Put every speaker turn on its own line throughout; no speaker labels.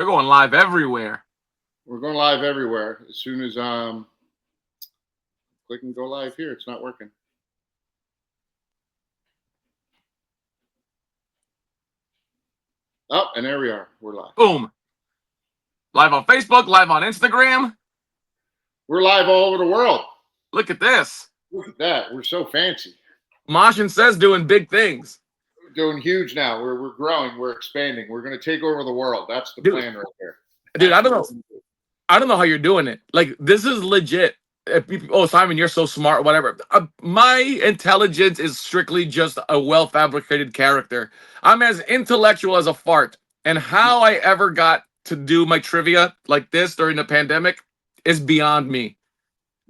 We're going live everywhere.
We're going live everywhere. As soon as click and go live here, it's not working. Oh, and there we are. We're live.
Boom. Live on Facebook, live on Instagram.
We're live all over the world.
Look at this.
Look at that. We're so fancy.
Mosh Sez doing big things.
We're doing huge now. We're growing. We're expanding. We're going to take over the world. That's the plan right there.
Dude, I don't know how you're doing it. Like, this is legit. Oh, Simon, you're so smart, whatever. My intelligence is strictly just a well-fabricated character. I'm as intellectual as a fart. And how I ever got to do my trivia like this during the pandemic is beyond me.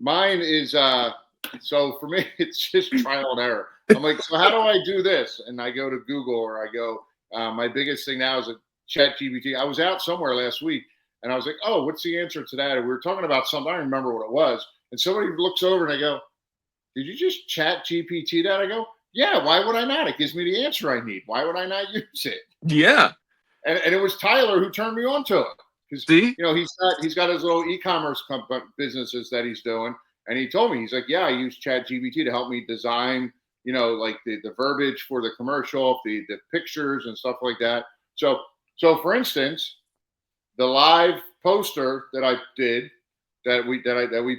Mine is, so for me, it's just trial and error. I'm like, so how do I do this? And I go to Google or I go, my biggest thing now is a ChatGPT. I was out somewhere last week and I was like, oh, what's the answer to that? And we were talking about something. I don't remember what it was. And somebody looks over and I go, did you just ChatGPT that? I go, yeah, why would I not? It gives me the answer I need. Why would I not use it?
Yeah.
And it was Tyler who turned me on to it. Because, you know, he's got his little e-commerce businesses that he's doing. And he told me, he's like, yeah, I use ChatGPT to help me design, you know, like the verbiage for the commercial, the pictures and stuff like that. So for instance, the live poster that I did, that we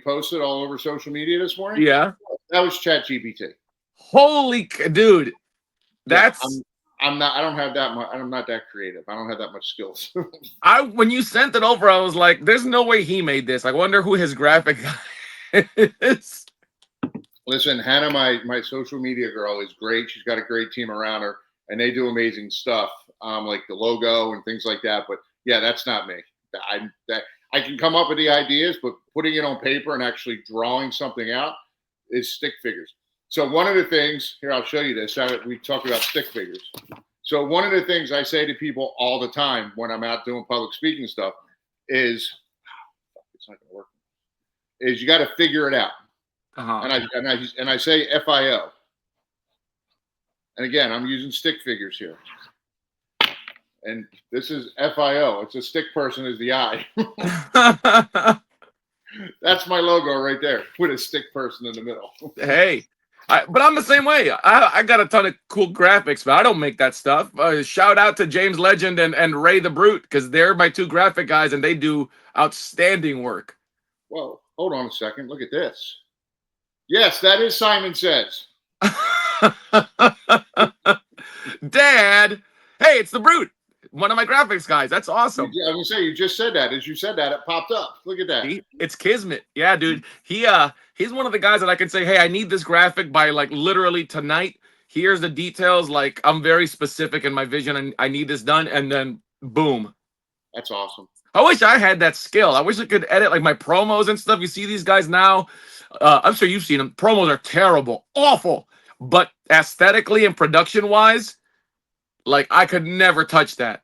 posted all over social media this morning.
Yeah.
That was ChatGPT.
Holy dude. That's
I'm not. I don't have that much. I'm not that creative. I don't have that much skills.
When you sent it over, I was like, "There's no way he made this." I wonder who his graphic guy is.
Listen, Hannah, my social media girl, is great. She's got a great team around her, and they do amazing stuff, like the logo and things like that. But yeah, that's not me. I can come up with the ideas, but putting it on paper and actually drawing something out is stick figures. So one of the things, here, I'll show you this. We talk about stick figures. So one of the things I say to people all the time when I'm out doing public speaking stuff is, it's not going to work, is you got to figure it out. And I say FIO. And again, I'm using stick figures here. And this is FIO. It's a stick person is the I. That's my logo right there with a stick person in the middle.
Hey. But I'm the same way. I got a ton of cool graphics, but I don't make that stuff. Shout out to James Legend and Ray the Brute, because they're my two graphic guys, and they do outstanding work.
Whoa, hold on a second. Look at this. Yes, that is Simon Says.
Dad, hey, it's the Brute. One of my graphics guys. That's awesome.
I was gonna say, you just said that. As you said that, it popped up. Look at that.
It's kismet. Yeah, dude. He's one of the guys that I can say, hey, I need this graphic by like literally tonight. Here's the details. Like, I'm very specific in my vision and I need this done. And then boom.
That's awesome.
I wish I had that skill. I wish I could edit like my promos and stuff. You see these guys now. I'm sure you've seen them. Promos are terrible, awful. But aesthetically and production wise, like, I could never touch that.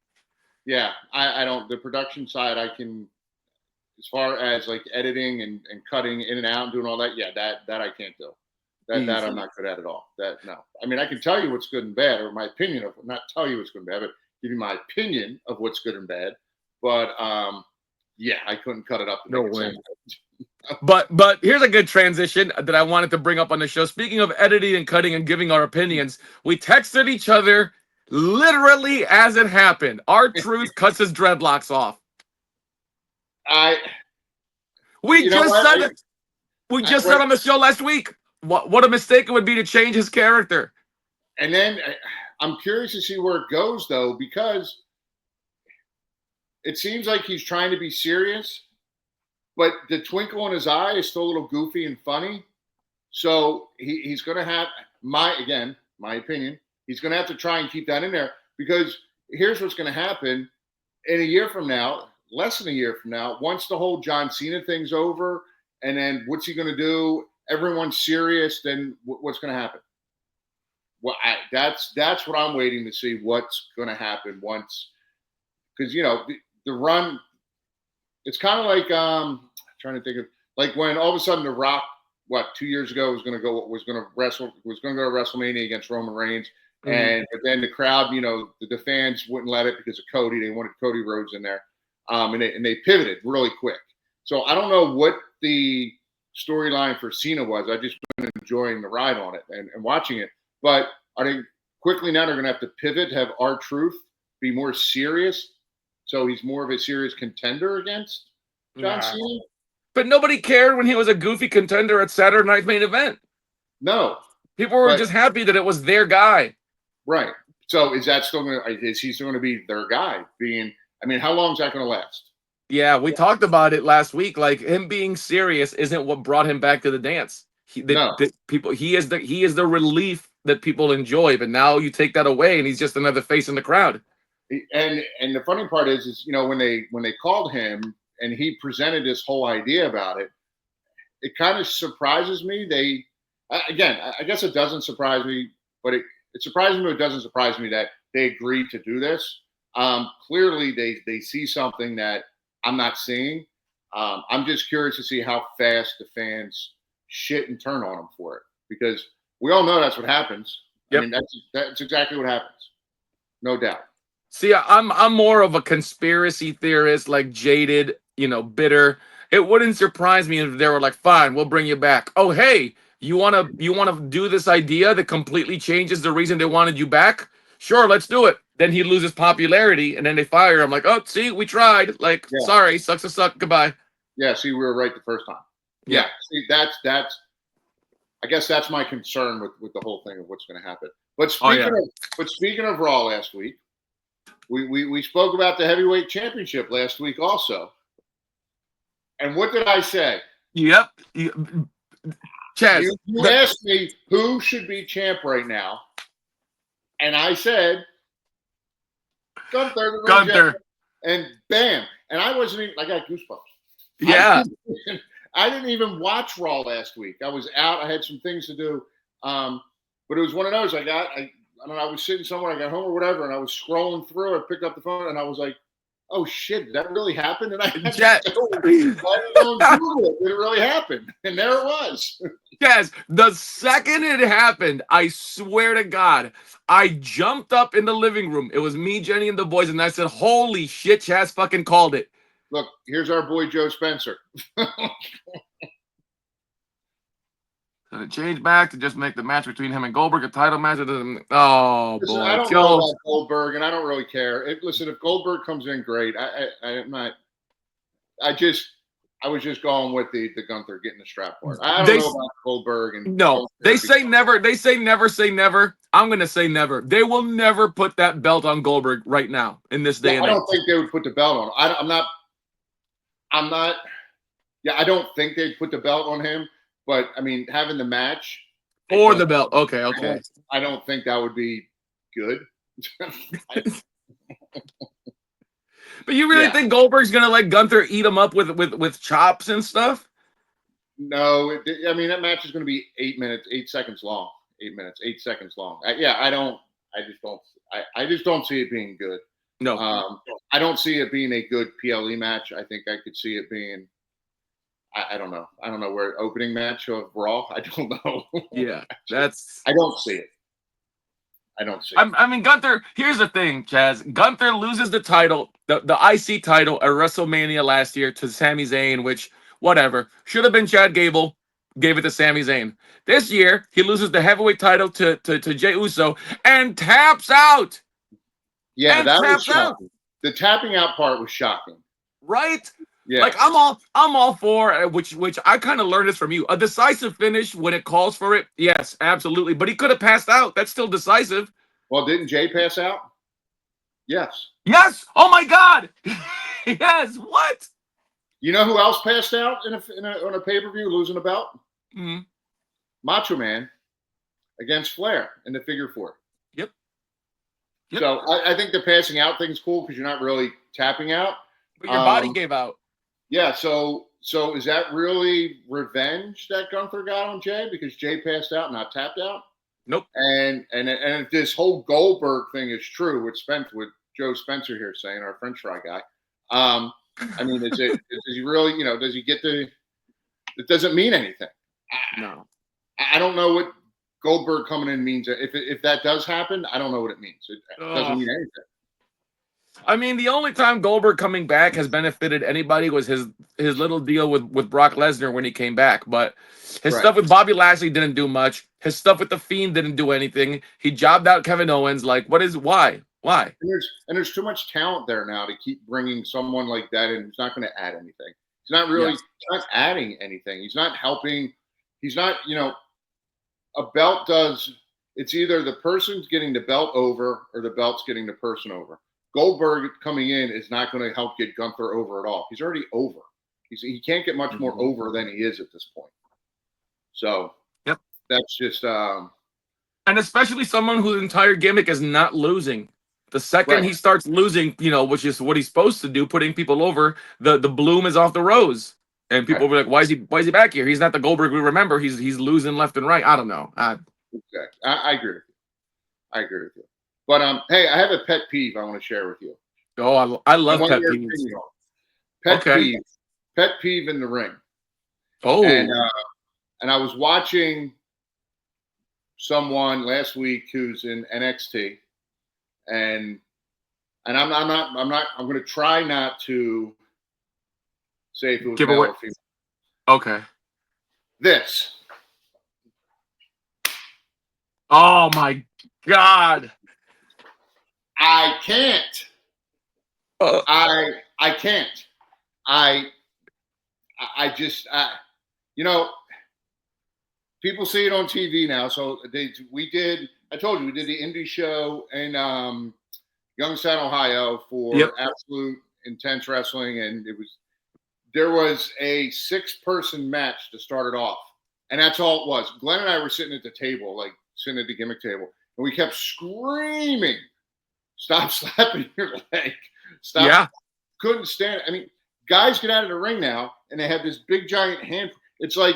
Yeah, I don't. The production side, I can, as far as like editing and cutting in and out and doing all that, yeah, that I can't do. That I'm not good at all. No. I mean, I can tell you what's good and bad, or my opinion of, not tell you what's good and bad, but give you my opinion of what's good and bad. But yeah, I couldn't cut it up.
No way. But here's a good transition that I wanted to bring up on the show. Speaking of editing and cutting and giving our opinions, we texted each other literally as it happened. R-Truth cuts his dreadlocks off. We just said on the show last week what a mistake it would be to change his character.
And then I'm curious to see where it goes, though, because it seems like he's trying to be serious, but the twinkle in his eye is still a little goofy and funny. So he's going to have, my opinion, he's going to have to try and keep that in there, because here's what's going to happen in a year from now, less than a year from now, once the whole John Cena thing's over, and then what's he going to do? Everyone's serious. Then what's going to happen? Well, that's what I'm waiting to see. What's going to happen once? Because, you know, the run, it's kind of like trying to think of, like, when all of a sudden The Rock, 2 years ago was going to go to WrestleMania against Roman Reigns. And but then the crowd, you know, the fans wouldn't let it because of Cody. They wanted Cody Rhodes in there. and they pivoted really quick. So I don't know what the storyline for Cena was. I just been enjoying the ride on it and watching it. But are they quickly now? They're going to have to pivot, have R-Truth be more serious, so he's more of a serious contender against John Cena.
But nobody cared when he was a goofy contender at Saturday Night's Main Event.
No,
people were just happy that it was their guy.
Right. So is that still going to? Is he still going to be their guy? I mean, how long is that going to last?
Yeah, we talked about it last week. Like, him being serious isn't what brought him back to the dance. He is the relief that people enjoy. But now you take that away, and he's just another face in the crowd.
And the funny part is when they called him and he presented this whole idea about it, it kind of surprises me. I guess it doesn't surprise me, but it surprises me. But it doesn't surprise me that they agreed to do this. Clearly, they see something that I'm not seeing. I'm just curious to see how fast the fans shit and turn on him for it, because we all know that's what happens.
Yep.
I mean, that's exactly what happens, no doubt.
See, I'm more of a conspiracy theorist, like jaded, bitter. It wouldn't surprise me if they were like, "Fine, we'll bring you back." Oh, hey, you wanna do this idea that completely changes the reason they wanted you back? Sure, let's do it. Then he loses popularity, and then they fire him. Like, oh, see, we tried. Like, sorry, sucks to suck. Goodbye.
Yeah, see, we were right the first time. Yeah, see, that's. I guess that's my concern with the whole thing of what's going to happen. But speaking of Raw last week, we spoke about the heavyweight championship last week also. And what did I say?
Yep. Chaz,
you asked me who should be champ right now, and I said Gunther. And bam! And I wasn't even. I got goosebumps.
Yeah.
I didn't even watch Raw last week. I was out. I had some things to do. But it was one of those. I don't know. I was sitting somewhere. I got home or whatever, and I was scrolling through. I picked up the phone, and I was like, "Oh shit! Did that really happen?" And I had to go Google it. Did it really happen? And there it was.
Yes, the second it happened, I swear to God, I jumped up in the living room. It was me, Jenny, and the boys, and I said, "Holy shit, Chaz fucking called it."
Look, here's our boy Joe Spencer.
So it changed back to just make the match between him and Goldberg a title match. Oh,
listen,
boy.
I don't know about Goldberg, and I don't really care. Listen, if Goldberg comes in, great. I'm not. I was just going with the Gunther getting the strap part. I don't know about Goldberg.
They say never. They say never say never. I'm going to say never. They will never put that belt on Goldberg right now in this day and age.
I don't think they would put the belt on. I'm not. Yeah, I don't think they'd put the belt on him. But I mean, having the match
or the belt. Okay.
I don't think that would be good.
But you really think Goldberg's gonna let Gunther eat him up with chops and stuff?
No, I mean that match is going to be 8 minutes, 8 seconds long. 8 minutes, 8 seconds long. I just don't see it being good.
No,
I don't see it being a good PLE match. I think I could see it being. I don't know. I don't know where opening match of Raw. I don't know.
Yeah,
I don't see it.
I mean, Gunther. Here's the thing, Chaz. Gunther loses the title, the IC title at WrestleMania last year to Sami Zayn, which whatever should have been Chad Gable. Gave it to Sami Zayn. This year, he loses the heavyweight title to Jey Uso and taps out.
Yeah, that was shocking. The tapping out part was shocking.
Right?
Yeah.
Like I'm all for which I kind of learned this from you. A decisive finish when it calls for it. Yes, absolutely. But he could have passed out. That's still decisive.
Well, didn't Jay pass out? Yes.
Yes. Oh my God. Yes. What?
You know who else passed out on a pay-per-view losing a belt?
Mm-hmm.
Macho Man against Flair in the figure 4.
Yep.
So I think the passing out thing's cool because you're not really tapping out.
But your body gave out. Yeah.
So is that really revenge that Gunther got on Jay because Jay passed out, not tapped out?
Nope.
And if this whole Goldberg thing is true, with Joe Spencer here saying, our French fry guy. I mean, does he really? Does he get the? It doesn't mean anything.
No.
I don't know what Goldberg coming in means. If that does happen, I don't know what it means. It doesn't mean anything.
I mean, the only time Goldberg coming back has benefited anybody was his little deal with Brock Lesnar when he came back. But his
Right.
stuff with Bobby Lashley didn't do much. His stuff with the Fiend didn't do anything. He jobbed out Kevin Owens. Like, what is why? Why?
And there's too much talent there now to keep bringing someone like that in who's not going to add anything. He's not really
Yes.
he's not adding anything. He's not helping. He's not, a belt does it's either the person's getting the belt over or the belt's getting the person over. Goldberg coming in is not going to help get Gunther over at all. He's already over. He can't get much more over than he is at this point. So
Yep.
that's just
And especially someone whose entire gimmick is not losing. The second
right.
he starts losing, which is what he's supposed to do, putting people over, the bloom is off the rose. And people
Right.
will be like, why is he back here? He's not the Goldberg we remember. He's losing left and right. I don't know.
Exactly. I agree with you. I agree with you. But hey, I have a pet peeve I want to share with you.
I
I
love
want
pet
your
peeves.
opinion on it. Pet
Okay.
peeve. Pet peeve in the ring.
Oh,
And I was watching someone last week who's in NXT, and I'm going to try not to say if it was
give
male
away.
or female.
Okay.
This.
Oh my God.
I can't.
Uh,
I can't. I just people see it on TV now. So I told you we did the indie show in Youngstown, Ohio for
Yep.
Absolute Intense Wrestling, and there was a 6-person match to start it off, and that's all it was. Glenn and I were sitting at the table, like sitting at the gimmick table, and we kept screaming, "Stop slapping your leg! Stop!"
Yeah.
Couldn't stand it. I mean, guys get out of the ring now, and they have this big giant hand. It's like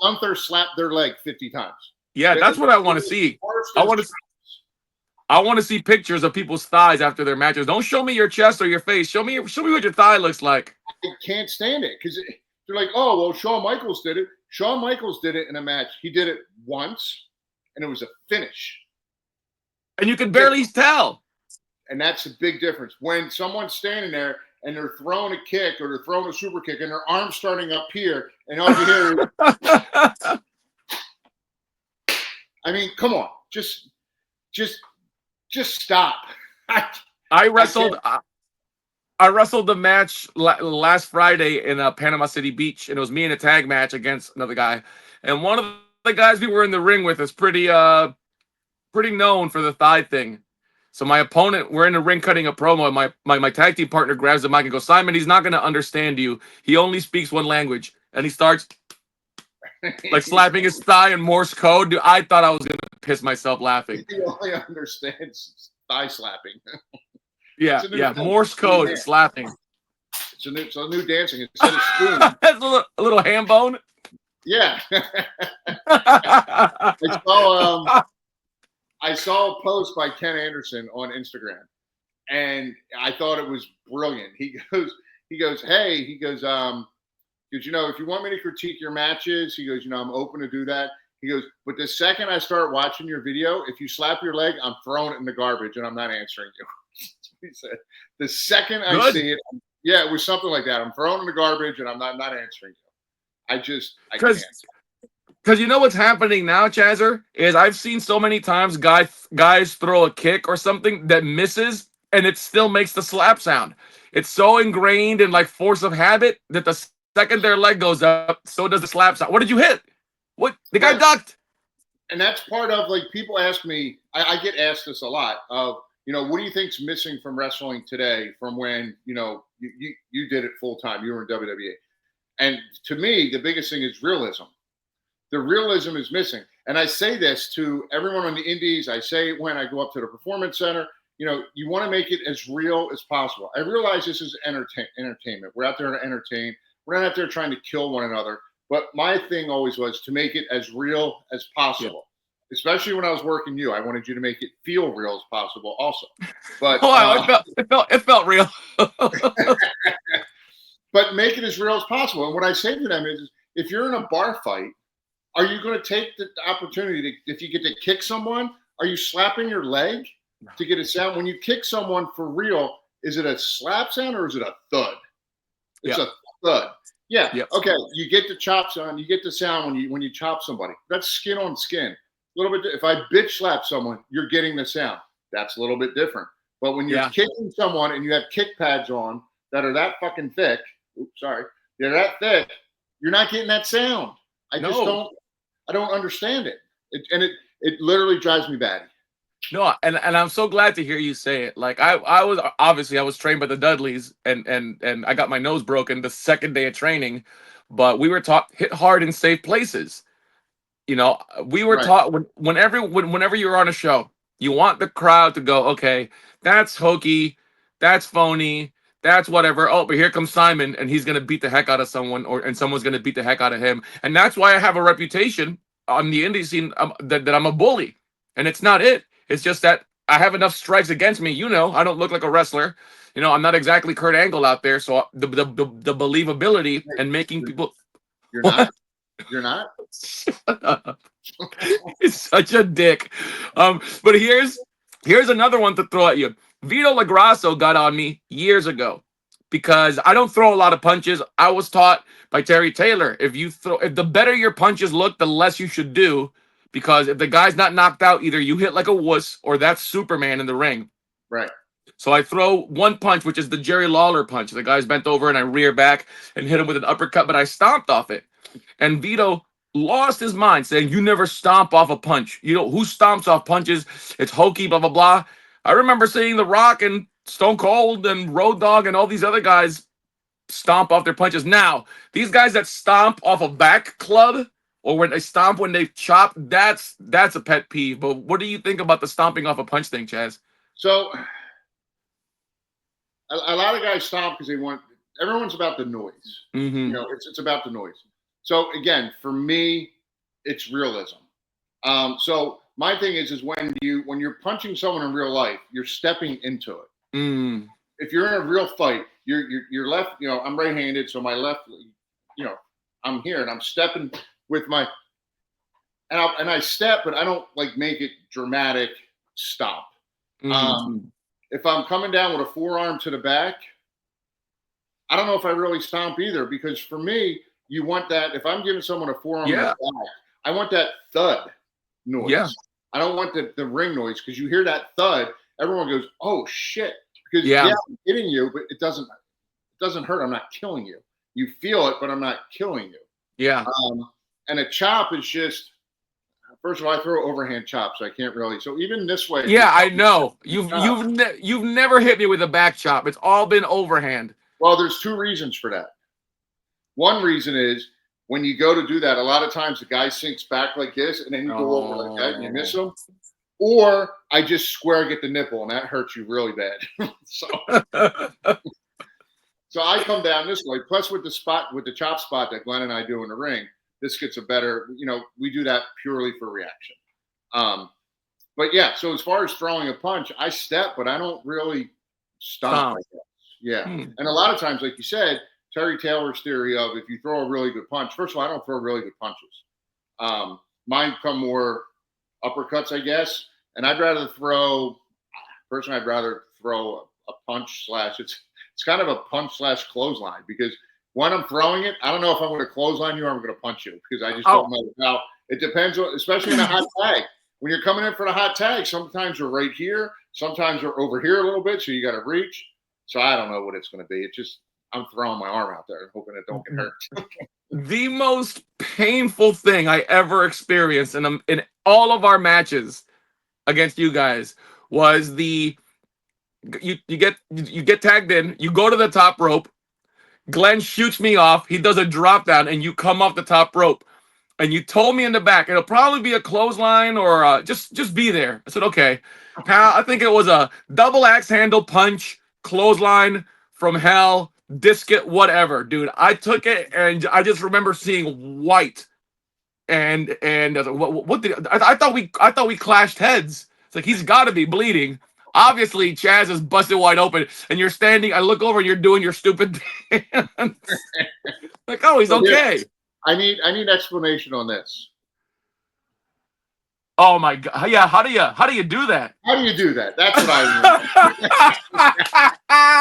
Gunther slapped their leg 50 times.
Yeah, that's what I want to see. I want to see pictures of people's thighs after their matches. Don't show me your chest or your face. Show me what your thigh looks like.
I can't stand it because they're like, "Oh, well, Shawn Michaels did it. Shawn Michaels did it in a match. He did it once, and it was a finish."
And you can barely tell.
And that's a big difference. When someone's standing there and they're throwing a kick or they're throwing a super kick and their arm's starting up here, and all you hear is, I mean, come on, just stop.
I wrestled the match last Friday in Panama City Beach, and it was me in a tag match against another guy. And one of the guys we were in the ring with is pretty known for the thigh thing. So my opponent, we're in the ring cutting a promo, and my tag team partner grabs the mic and goes, "Simon, he's not going to understand you. He only speaks one language." And he starts like slapping his thigh in Morse code. Dude, I thought I was going to piss myself laughing.
He only understands thigh slapping.
Yeah, Morse code slapping.
It's a new dancing instead of spoon.
That's a little ham bone.
Yeah. I saw a post by Ken Anderson on Instagram, and I thought it was brilliant. He goes, "Hey," because if you want me to critique your matches, he goes, I'm open to do that. He goes, "But the second I start watching your video, if you slap your leg, I'm throwing it in the garbage and I'm not answering you." He said, "The second I see it, yeah, it was something like that. I'm throwing it in the garbage and I'm not answering you." I can't.
Because you know what's happening now, Chazzer, is I've seen so many times guys throw a kick or something that misses and it still makes the slap sound. It's so ingrained in like force of habit that the second their leg goes up, so does the slap sound. What did you hit? What? The guy ducked.
And that's part of, like, people ask me, I get asked this a lot of, what do you think's missing from wrestling today from when, you did it full time, you were in WWE. And to me, the biggest thing is realism. The realism is missing. And I say this to everyone on the indies. I say it when I go up to the performance center. You want to make it as real as possible. I realize this is entertainment. We're out there to entertain. We're not out there trying to kill one another. But my thing always was to make it as real as possible. Yeah. Especially when I was working you. I wanted you to make it feel real as possible also. But
it felt real.
But make it as real as possible. And what I say to them is, if you're in a bar fight, are you going to take the opportunity if you get to kick someone, are you slapping your leg to get a sound? When you kick someone for real, is it a slap sound or is it a thud? It's
Yep.
a thud. Yeah.
Yep.
Okay. You get the chop sound. You get the sound when you chop somebody. That's skin on skin. A little bit. If I bitch slap someone, you're getting the sound. That's a little bit different. But when you're
Yeah.
kicking someone and you have kick pads on that are that fucking thick, oops, sorry, they're that thick, you're not getting that sound. I just
No.
don't. I don't understand it. It literally drives me batty.
No, and I'm so glad to hear you say it. Like I was obviously I was trained by the Dudleys, and I got my nose broken the second day of training, but we were taught hit hard in safe places. You know, we were
Right.
taught whenever you're on a show, you want the crowd to go, okay, that's hokey, that's phony, that's whatever. Oh, but here comes Simon, and he's gonna beat the heck out of someone, and someone's gonna beat the heck out of him, and that's why I have a reputation on the indie scene, that I'm a bully, and it's not it. It's just that I have enough strikes against me. You know, I don't look like a wrestler. You know, I'm not exactly Kurt Angle out there, so the believability and making people.
You're
What?
not. You're not.
It's such a dick. But here's another one to throw at you. Vito Lagrasso got on me years ago because I don't throw a lot of punches. I was taught by Terry Taylor, if the better your punches look, the less you should do, because if the guy's not knocked out, either you hit like a wuss or that's Superman in the ring.
Right.
So I throw one punch, which is the Jerry Lawler punch. The guy's bent over and I rear back and hit him with an uppercut, but I stomped off it. And Vito lost his mind, saying, "You never stomp off a punch. You know who stomps off punches? It's hokey, blah blah blah." I remember seeing The Rock and Stone Cold and Road Dogg and all these other guys stomp off their punches. Now, these guys that stomp off a back club or when they stomp when they chop, that's a pet peeve. But what do you think about the stomping off a punch thing, Chaz?
So a lot of guys stomp because they want. Everyone's about the noise.
Mm-hmm.
You know, it's about the noise. So again, for me, it's realism. So my thing is when you're punching someone in real life, you're stepping into it.
Mm.
If you're in a real fight, your left. You know, I'm right-handed, so my left. You know, I'm here and I'm stepping with my. And I step, but I don't like make it dramatic. Stomp.
Mm-hmm.
If I'm coming down with a forearm to the back, I don't know if I really stomp either, because for me, you want that. If I'm giving someone a forearm in the back, I want that thud noise.
Yeah.
I don't want the ring noise, because you hear that thud, everyone goes, "Oh shit!" Because
Yeah.
I'm hitting you, but it doesn't hurt. I'm not killing you. You feel it, but I'm not killing you.
Yeah.
And a chop is just. First of all, I throw overhand chops. So I can't really. So even this way.
Yeah, I know. You've never hit me with a back chop. It's all been overhand.
Well, there's two reasons for that. One reason is when you go to do that, a lot of times the guy sinks back like this, and then you go over like that and you miss him. Or I just square get the nipple, and that hurts you really bad. So I come down this way. Plus with the chop spot that Glenn and I do in the ring, this gets a better, we do that purely for reaction. But yeah, so as far as throwing a punch, I step, but I don't really stomp like that. Yeah. And a lot of times, like you said, Terry Taylor's theory of if you throw a really good punch, first of all, I don't throw really good punches. Mine come more uppercuts, I guess. And I'd rather throw a punch slash, it's kind of a punch slash clothesline, because when I'm throwing it, I don't know if I'm going to clothesline you or I'm going to punch you, because I just don't know how. It depends on, especially in a hot tag. When you're coming in for the hot tag, sometimes you're right here, sometimes you're over here a little bit, so you got to reach. So I don't know what it's going to be. It's just I'm throwing my arm out there, hoping it don't get hurt.
The most painful thing I ever experienced in all of our matches against you guys was you get tagged in, you go to the top rope, Glenn shoots me off, he does a drop down, and you come off the top rope. And you told me in the back, it'll probably be a clothesline or just be there. I said, okay. Pal, I think it was a double axe handle punch, clothesline from hell, discus, whatever, dude. I took it, and I just remember seeing white. And I was like, I thought we clashed heads. It's like, he's got to be bleeding. Obviously, Chaz is busted wide open, and you're standing. I look over, and you're doing your stupid dance. Like, oh, he's okay.
I need explanation on this.
Oh my god! Yeah, how do you do that?
How do you do that? That's what I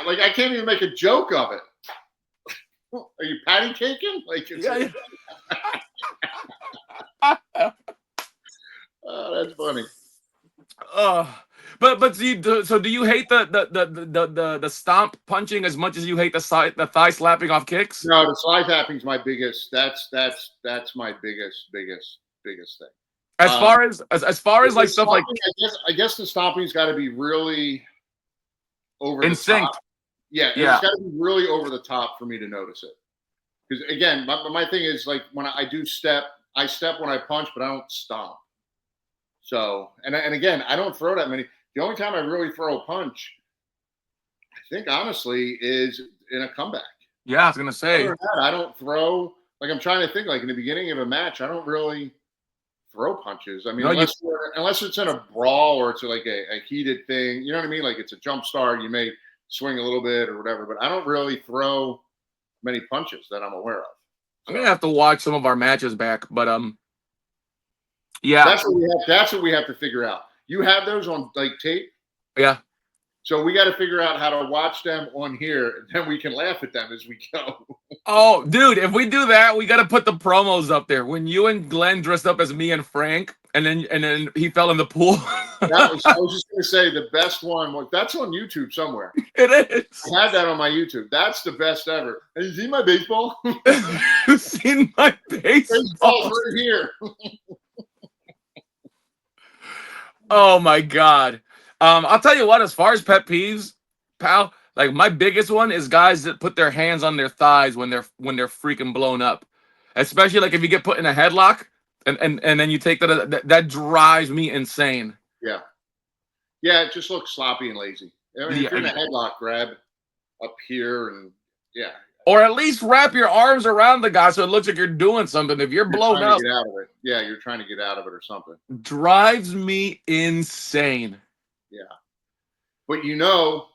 like I can't even make a joke of it. Are you patty caking? Like,
Yeah.
oh, that's funny.
Uh, but do you hate the stomp punching as much as you hate the thigh slapping off kicks?
No, the slide tapping's my biggest. That's my biggest thing.
As
Um,
far as far as
the
like stuff like
stomping, I guess the stomping's got to be really over
in
the top.
sync,
Yeah, it's
yeah.
got to be really over the top for me to notice it. Because again, my thing is like when I do step, I step when I punch, but I don't stomp. So and again, I don't throw that many. The only time I really throw a punch, I think honestly, is in a comeback.
Yeah, I was gonna
Other
say.
than that, I don't throw. Like I'm trying to think. Like in the beginning of a match, I don't really throw punches. I mean,
No, you
unless it's in a brawl or it's like a heated thing. You know what I mean? Like it's a jump start. You may swing a little bit or whatever, but I don't really throw many punches that I'm aware of.
I'm
So
gonna have to watch some of our matches back, but yeah,
that's what we have to figure out. You have those on like tape.
yeah.
So we got to figure out how to watch them on here, and then we can laugh at them as we go.
Oh, dude, if we do that, we got to put the promos up there. When you and Glenn dressed up as me and Frank, and then he fell in the pool.
I was just going to say the best one was that's on YouTube somewhere.
It is.
I had that on my YouTube. That's the best ever. Have you seen my baseball?
You've seen my
Baseball's
baseball.
right here.
Oh my god. I'll tell you what. As far as pet peeves, pal, like my biggest one is guys that put their hands on their thighs when they're freaking blown up. Especially like if you get put in a headlock and then you take that drives me insane.
Yeah. Yeah, it just looks sloppy and lazy. I mean, if you're in a
Yeah.
headlock, grab up here and yeah,
Or at least wrap your arms around the guy so it looks like you're doing something. If you're
you're
blown
trying to
up,
get out of it. Yeah, you're trying to get out of it or something.
drives me insane.
Yeah. But you know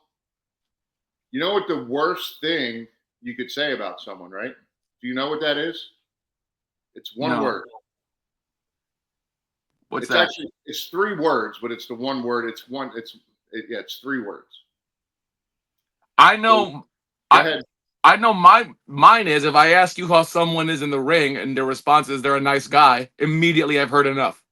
what the worst thing you could say about someone, right? Do you know what that is? It's one
No.
word.
What's
It's
that?
actually it's three words, but it's the one word. Yeah, it's three words.
I know.
Go
I
ahead.
I know mine is if I ask you how someone is in the ring and their response is they're a nice guy, immediately I've heard enough.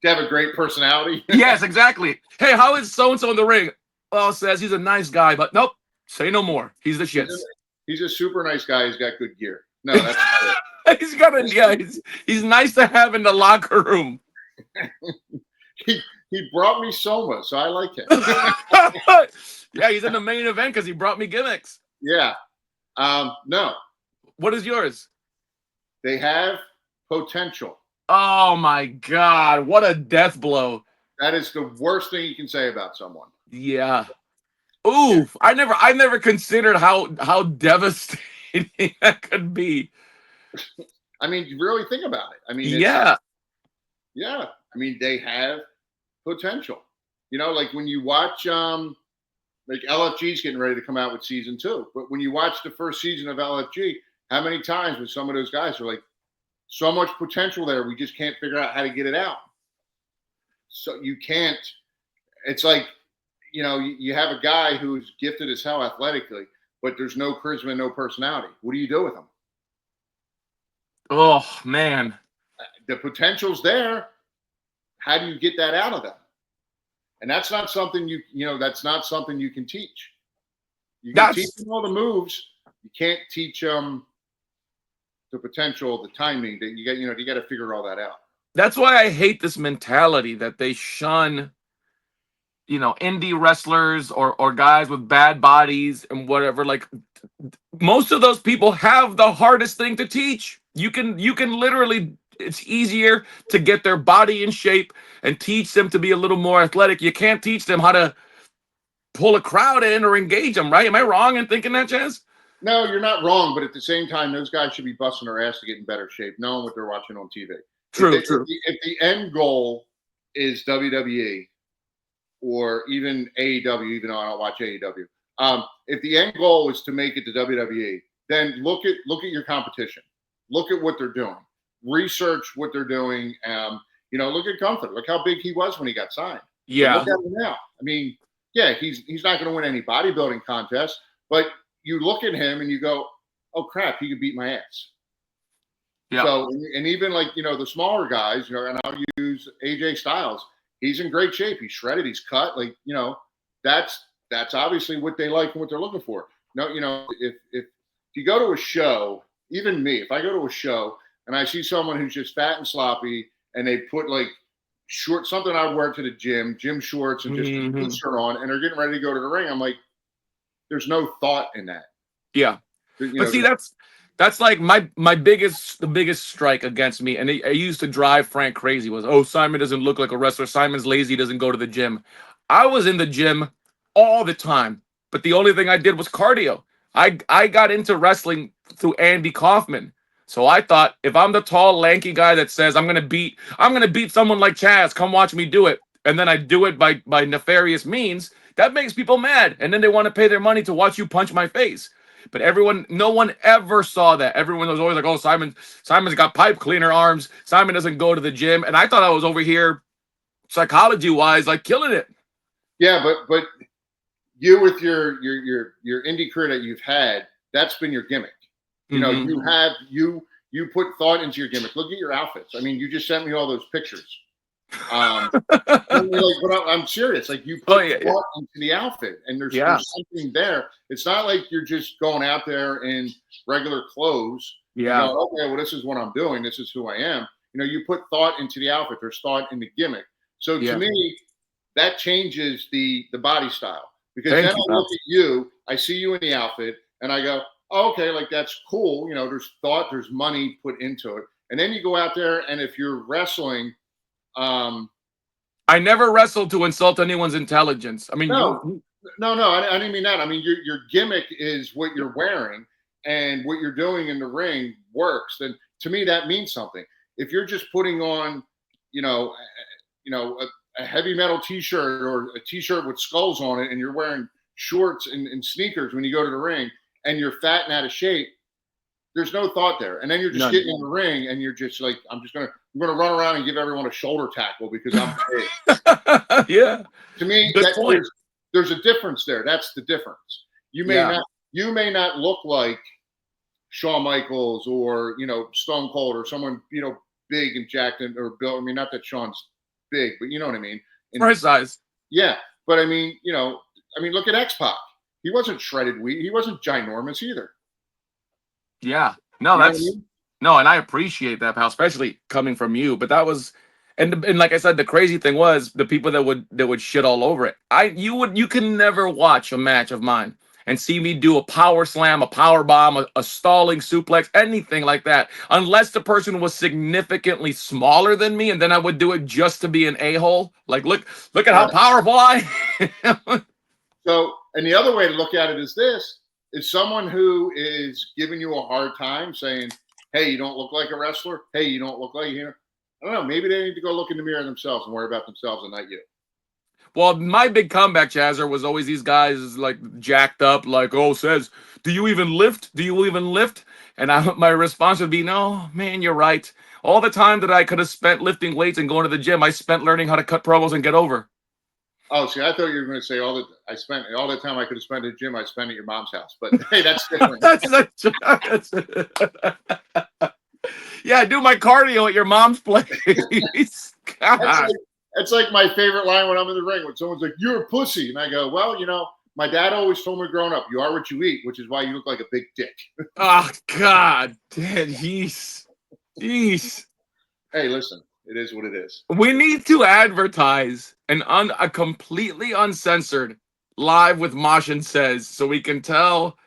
To have a great personality.
Yes, exactly. Hey, how is so and so in the ring? Well, says he's a nice guy, but nope. Say no more. He's the
he's,
shits.
he's a super nice guy. He's got good gear. No, that's not it.
He's got a yeah. He's nice to have in the locker room.
He brought me Soma, so I like him.
Yeah, he's in the main event because he brought me gimmicks.
Yeah. No,
What is yours?
they have potential.
Oh my god, what a death blow.
That is the worst thing you can say about someone.
Yeah.
Yeah.
Oof. I never considered how devastating that could be.
I mean, you really think about it. I mean,
Yeah.
yeah. I mean, they have potential. You know, like when you watch like LFG's getting ready to come out with season 2. But when you watch the first season of LFG, how many times with some of those guys are like, so much potential there, we just can't figure out how to get it out. So you can't, it's like, you know, you have a guy who's gifted as hell athletically, but there's no charisma, no personality. What do you do with him?
Oh man.
The potential's there. How do you get that out of them? And that's not something that's not something you can teach. You can teach them all the moves. You can't teach them the potential, the timing that you got to figure all that out.
That's why I hate this mentality that they shun, indie wrestlers or guys with bad bodies and whatever. Like most of those people have the hardest thing to teach. You can literally, it's easier to get their body in shape and teach them to be a little more athletic. You can't teach them how to pull a crowd in or engage them, right? Am I wrong in thinking that, Chaz?
No, you're not wrong, but at the same time, those guys should be busting their ass to get in better shape, knowing what they're watching on TV.
True.
If the end goal is WWE or even AEW, even though I don't watch AEW, if the end goal is to make it to WWE, then look at your competition. Look at what they're doing. Research what they're doing. Look at Gunther. Look how big he was when he got signed.
Yeah.
Look at him now. I mean, yeah, he's not going to win any bodybuilding contest, but you look at him and you go, oh crap, he could beat my ass.
Yeah.
So, and even like, the smaller guys, and I'll use AJ Styles. He's in great shape. He's shredded. He's cut. Like, that's obviously what they like and what they're looking for. No, if you go to a show, even me, if I go to a show and I see someone who's just fat and sloppy and they put like something I wear to the gym shorts and just a
Mhm.
t-shirt on and they're getting ready to go to the ring, I'm like, there's no thought in that.
Yeah.
You
But
know,
see,
there's
that's like the biggest strike against me, and it used to drive Frank crazy. Was, oh, Simon doesn't look like a wrestler. Simon's lazy, doesn't go to the gym. I was in the gym all the time, but the only thing I did was cardio. I got into wrestling through Andy Kaufman. So I thought, if I'm the tall, lanky guy that says I'm gonna beat someone like Chaz, come watch me do it, and then I do it by nefarious means, that makes people mad, and then they want to pay their money to watch you punch my face. But no one ever saw that. Everyone was always like, "Oh, Simon's got pipe cleaner arms. Simon doesn't go to the gym." And I thought I was over here, psychology wise, like killing it.
yeah, but you with your indie career that you've had, that's been your gimmick.
Hmm.
You put thought into your gimmick. Look at your outfits. I mean, you just sent me all those pictures. But I'm serious. Like you
Oh
put
yeah, yeah,
thought into the outfit, and
yeah,
there's something there. It's not like you're just going out there in regular clothes and
yeah,
going, okay, well, this is what I'm doing. This is who I am. You put thought into the outfit. There's thought in the gimmick. So to
yeah.
me, that changes the body style because then
Thank you,
I look
pal.
at you, I see you in the outfit, and I go, oh, okay, like that's cool. There's thought, there's money put into it, and then you go out there, and if you're wrestling, um,
I never wrestled to insult anyone's intelligence. I mean,
no, no, I didn't mean that. I mean your gimmick is what you're wearing and what you're doing in the ring works. Then to me that means something. If you're just putting on, you know, a heavy metal T-shirt or a T-shirt with skulls on it, and you're wearing shorts and sneakers when you go to the ring, and you're fat and out of shape, there's no thought there. And then you're just
none.
getting in the ring, and you're just like, I'm gonna run around and give everyone a shoulder tackle because I'm big.
Yeah,
To me,
good
that
point.
there's a difference there. That's the difference. You may
Yeah.
not you may not look like Shawn Michaels or Stone Cold or someone big and jacked or Bill. I mean, not that Shawn's big, but you know what I mean. And
For his size.
yeah, but I mean, look at X Pac. He wasn't shredded wheat. He wasn't ginormous either.
Yeah. No,
You know what I
that's
mean?
no, and I appreciate that, pal, especially coming from you. But that was, and like I said, the crazy thing was the people that would shit all over it. You can never watch a match of mine and see me do a power slam, a power bomb, a stalling suplex, anything like that, unless the person was significantly smaller than me, and then I would do it just to be an a-hole. Like, look at how
Right.
powerful I am.
So, and the other way to look at it is this: is someone who is giving you a hard time, saying, "Hey, you don't look like a wrestler. Hey, you don't look like you." I don't know. Maybe they need to go look in the mirror themselves and worry about themselves and not you.
Well, my big comeback, Chazzer, was always these guys like jacked up, like, oh, says, do you even lift? Do you even lift? And my response would be, no, man, you're right. All the time that I could have spent lifting weights and going to the gym, I spent learning how to cut promos and get over.
Oh, see, I thought you were going to say all the time I could have spent at the gym I spent at your mom's house. But hey, that's different.
that's yeah, I do my cardio at your mom's place.
That's
God.
like that's like my favorite line when I'm in the ring when someone's like, "You're a pussy," and I go, "Well, my dad always told me growing up, you are what you eat, which is why you look like a big dick."
Oh, God. Dad, he's.
Hey, listen, it is what it is.
We need to advertise a completely uncensored live with Mosh Sez so we can tell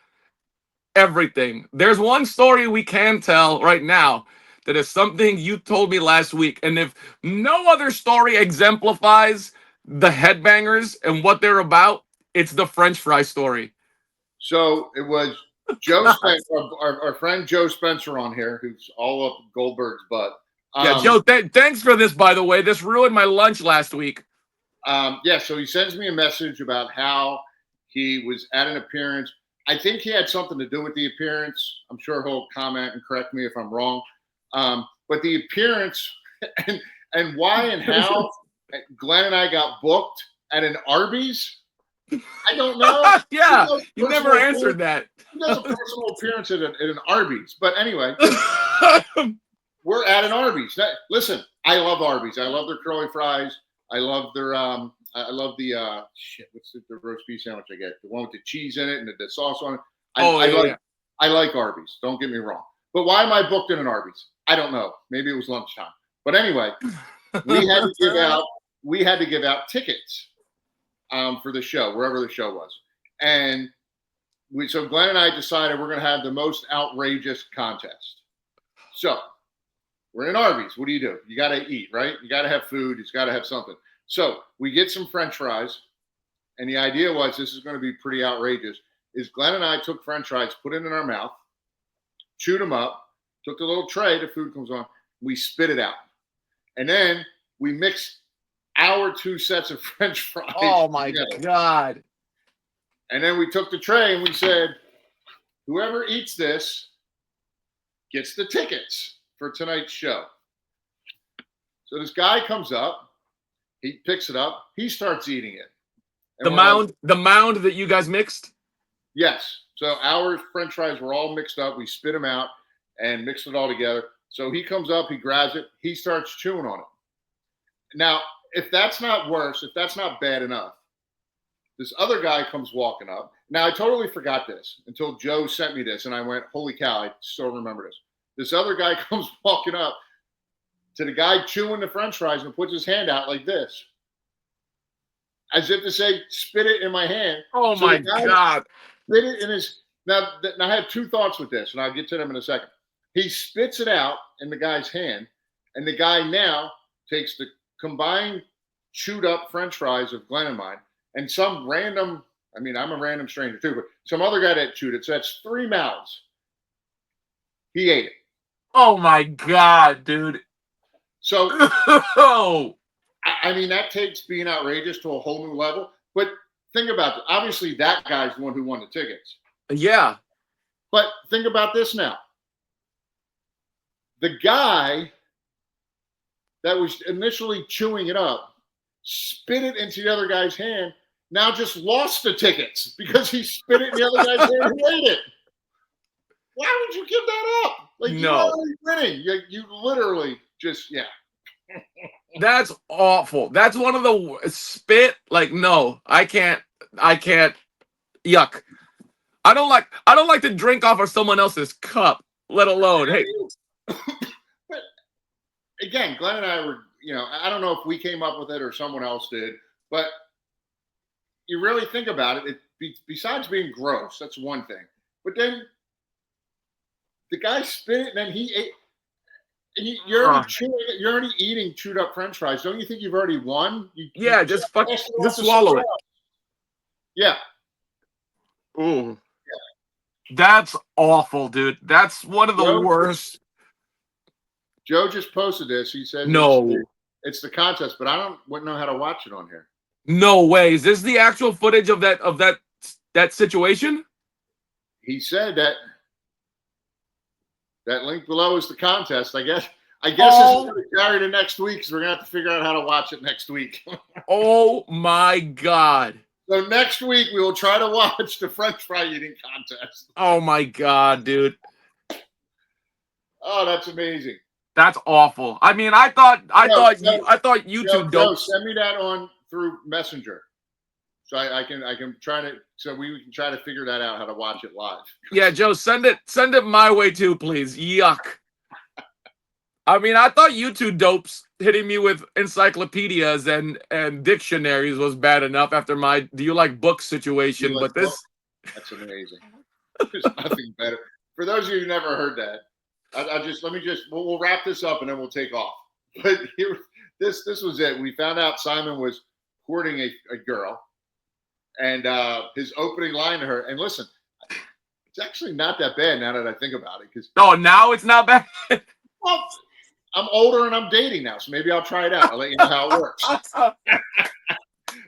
everything. There's one story we can tell right now that is something you told me last week. And if no other story exemplifies the headbangers and what they're about, it's the French fry story.
So it was Joe Spencer, our friend Joe Spencer on here, who's all up Goldberg's butt.
Yeah, Joe, thanks for this, by the way. This ruined my lunch last week.
Yeah, so he sends me a message about how he was at an appearance. I think he had something to do with the appearance. I'm sure he'll comment and correct me if I'm wrong. But the appearance and why and how Glenn and I got booked at an Arby's. I don't know.
Yeah, you never answered that.
He does a personal appearance at an Arby's. But anyway, we're at an Arby's. Listen, I love Arby's. I love their curly fries. I love their I love the what's the roast beef sandwich I get? The one with the cheese in it and the sauce on it. I like Arby's. Don't get me wrong. But why am I booked in an Arby's? I don't know. Maybe it was lunchtime. But anyway, we had to give out tickets for the show, wherever the show was. And so Glenn and I decided we're going to have the most outrageous contest. So we're in Arby's. What do? You got to eat, right? You got to have food. You got to have something. So we get some French fries. And the idea was, this is going to be pretty outrageous, is Glenn and I took French fries, put it in our mouth, chewed them up, took the little tray, the food comes on, we spit it out. And then we mixed our 2 sets of French fries.
Oh my God.
And then we took the tray and we said, whoever eats this gets the tickets for tonight's show. So this guy comes up, he picks it up, he starts eating it. And
the mound that you guys mixed?
Yes. So our French fries were all mixed up. We spit them out and mixed it all together. So he comes up, he grabs it, he starts chewing on it. Now, if that's not worse, if that's not bad enough, this other guy comes walking up. Now, I totally forgot this until Joe sent me this, and I went, holy cow, I still remember this. This other guy comes walking up to the guy chewing the French fries and puts his hand out like this, as if to say, spit it in my hand.
Oh, so my God.
Spit it in his... Now, I have 2 thoughts with this, and I'll get to them in a second. He spits it out in the guy's hand, and the guy now takes the combined chewed up French fries of Glenn and mine, and some random, I mean, I'm a random stranger too, but some other guy that chewed it. So that's 3 mouths. He ate it.
Oh my God, dude.
So, I mean, that takes being outrageous to a whole new level. But think about it. Obviously, that guy's the one who won the tickets.
Yeah.
But think about this now. The guy that was initially chewing it up, spit it into the other guy's hand, now just lost the tickets because he spit it in the other guy's hand and ate it. Why would you give that up? Like, you're already winning. You literally just, yeah.
That's awful. That's one of the spit. Like, no, I can't. Yuck. I don't like to drink off of someone else's cup, let alone, hey.
But again, Glenn and I were, I don't know if we came up with it or someone else did, but you really think about it, besides being gross, that's one thing. But then the guy spit it and then he ate. And you're already eating chewed up French fries. Don't you think you've already won?
Just swallow it.
Yeah.
Ooh. Yeah. That's awful, dude. That's one of the worst.
Joe just posted this. He said,
no,
it's the contest, but I wouldn't know how to watch it on here.
No way. Is this the actual footage of that situation?
He said that link below is the contest. I guess it's going to carry to next week because we're going to have to figure out how to watch it next week.
Oh my God.
So next week we will try to watch the French fry eating contest.
Oh my God, dude.
Oh, that's amazing.
That's awful. I mean, I thought YouTube
don't send me that on through Messenger. So I can try to, so we can try to figure that out, how to watch it live.
Yeah, Joe, send it my way too, please. Yuck. I mean, I thought you two dopes hitting me with encyclopedias and dictionaries was bad enough after my do you like books situation, but this
that's amazing. There's nothing better. For those of you who never heard that, we'll wrap this up and then we'll take off. But this was it. We found out Simon was courting a girl. And his opening line to her, and listen, it's actually not that bad now that I think about it.
Now it's not bad.
Well, I'm older and I'm dating now, so maybe I'll try it out. I'll let you know how it works.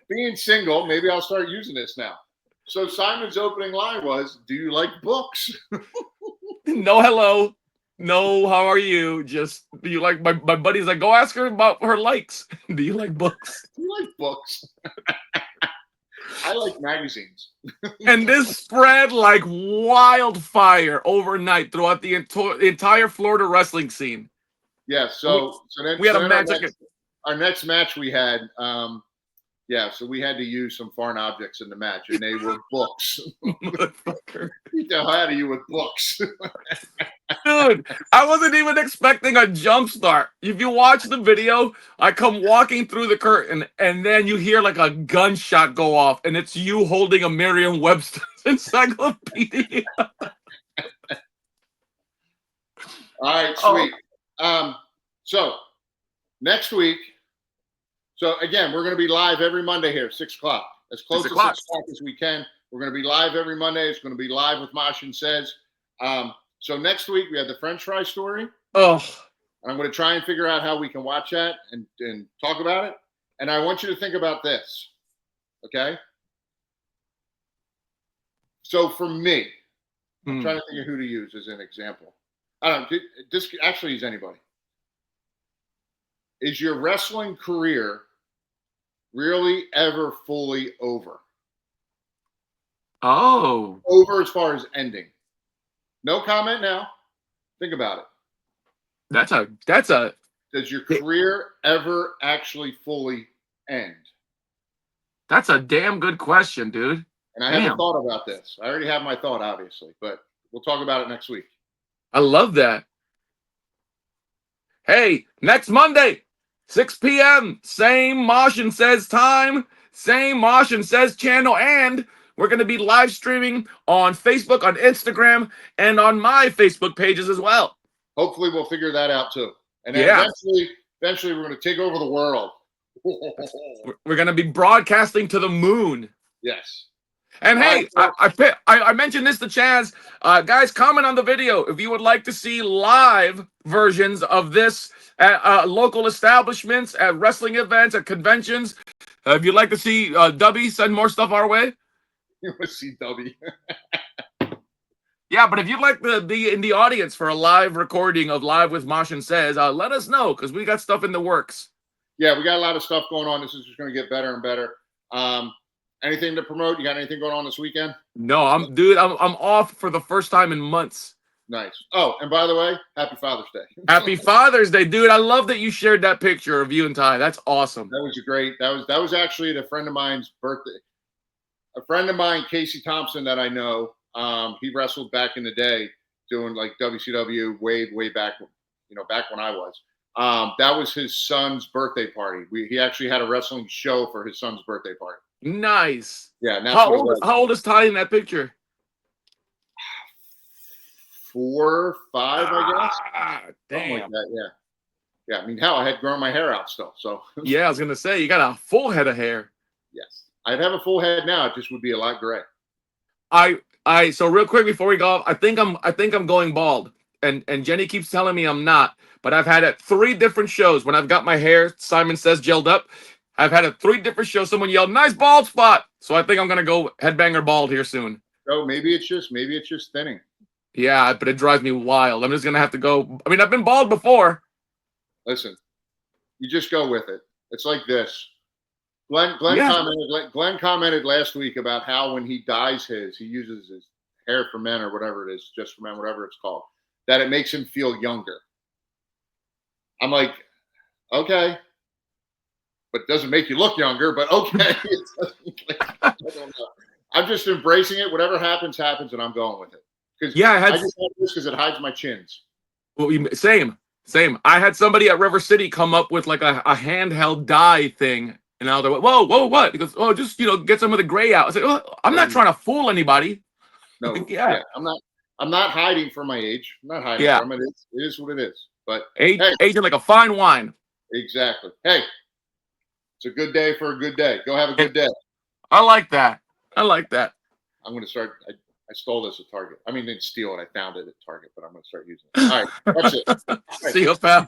Being single, maybe I'll start using this now. So Simon's opening line was, "Do you like books?"
No, hello. No, how are you? Just, do you like my buddy's like, go ask her about her likes. Do you like books?
Do you like books? I like magazines.
And this spread like wildfire overnight throughout the entire Florida wrestling scene.
Yeah.
And we had a
Then
magic.
our next match we had, yeah, so we had to use some foreign objects in the match, and they were books.
Motherfucker.
Beat the hell out of you with books.
Dude, I wasn't even expecting a jump start. If you watch the video, I come walking through the curtain, and then you hear like a gunshot go off, and it's you holding a Merriam-Webster's encyclopedia.
All right,
Oh.
sweet. So next week, so again, we're going to be live every Monday here, 6 o'clock, as close to 6 o'clock as we can. We're going to be live every Monday. It's going to be live with Mosh Sez. So next week we have the French fry story.
Oh,
and I'm going to try and figure out how we can watch that and talk about it. And I want you to think about this, okay? So for me, I'm trying to think of who to use as an example. I don't know. This actually use anybody. Is your wrestling career really ever fully over?
Oh.
Over as far as ending. No comment now. Think about it.
That's a
Does your career ever actually fully end?
That's a damn good question, dude.
And I haven't thought about this. I already have my thought, obviously, but we'll talk about it next week.
I love that. Hey, next Monday, 6 p.m., same Mosh Sez time, same Mosh Sez channel, and we're going to be live streaming on Facebook, on Instagram, and on my Facebook pages as well.
Hopefully we'll figure that out too. And then eventually we're going to take over the world.
We're going to be broadcasting to the moon.
Yes.
And hey, I mentioned this to Chaz. Guys, comment on the video if you would like to see live versions of this at local establishments, at wrestling events, at conventions. If you'd like to see Dubby send more stuff our way.
You want to see Dubby?
Yeah, but if you'd like to be in the audience for a live recording of Live with Mosh Sez, let us know, because we got stuff in the works.
Yeah, we got a lot of stuff going on. This is just going to get better and better. Anything to promote? You got anything going on this weekend?
No, I'm off for the first time in months.
Nice. Oh, and by the way, happy Father's Day.
Happy Father's Day, dude. I love that you shared that picture of you and Ty. That's awesome.
That was that was actually a friend of mine's birthday. A friend of mine, Casey Thompson, that I know, he wrestled back in the day doing like WCW way back, back when I was. That was his son's birthday party. He actually had a wrestling show for his son's birthday party.
Nice.
Yeah. And
how old is Ty in that picture?
4, 5, I guess.
Damn.
Like that, yeah. I mean, hell, I had grown my hair out still. So
yeah, I was gonna say you got a full head of hair.
Yes, I'd have a full head now. It just would be a lot gray.
So real quick before we go off, I think I'm going bald, and Jenny keeps telling me I'm not, but I've had it 3 different shows when I've got my hair, Simon Says, gelled up. I've had it 3 different shows. Someone yelled, "Nice bald spot!" So I think I'm gonna go headbanger bald here soon.
Oh, maybe it's just thinning.
Yeah, but it drives me wild. I'm just gonna have to go. I mean, I've been bald before.
Listen, you just go with it. It's like this. Glenn commented last week about how when he dyes he uses his hair for men or whatever it is, just for men, whatever it's called, that it makes him feel younger. I'm like, okay. But it doesn't make you look younger, but okay. I don't know. I'm just embracing it. Whatever happens, and I'm going with it. I just have this because it hides my chins.
Well, same. I had somebody at River City come up with like a handheld dye thing, and I was like, "Whoa, what?" He goes, "Oh, just get some of the gray out." I said, "Oh, I'm not trying to fool anybody."
No, yeah, I'm not hiding from my age. I'm not hiding from it. It is what it is. But
aging like a fine wine.
Exactly. Hey, it's a good day for a good day. Go have a good day.
I like that.
I'm going to start. I stole this at Target. I mean, didn't steal it. I found it at Target, but I'm going to start using it. All right. That's it.
See you, pal.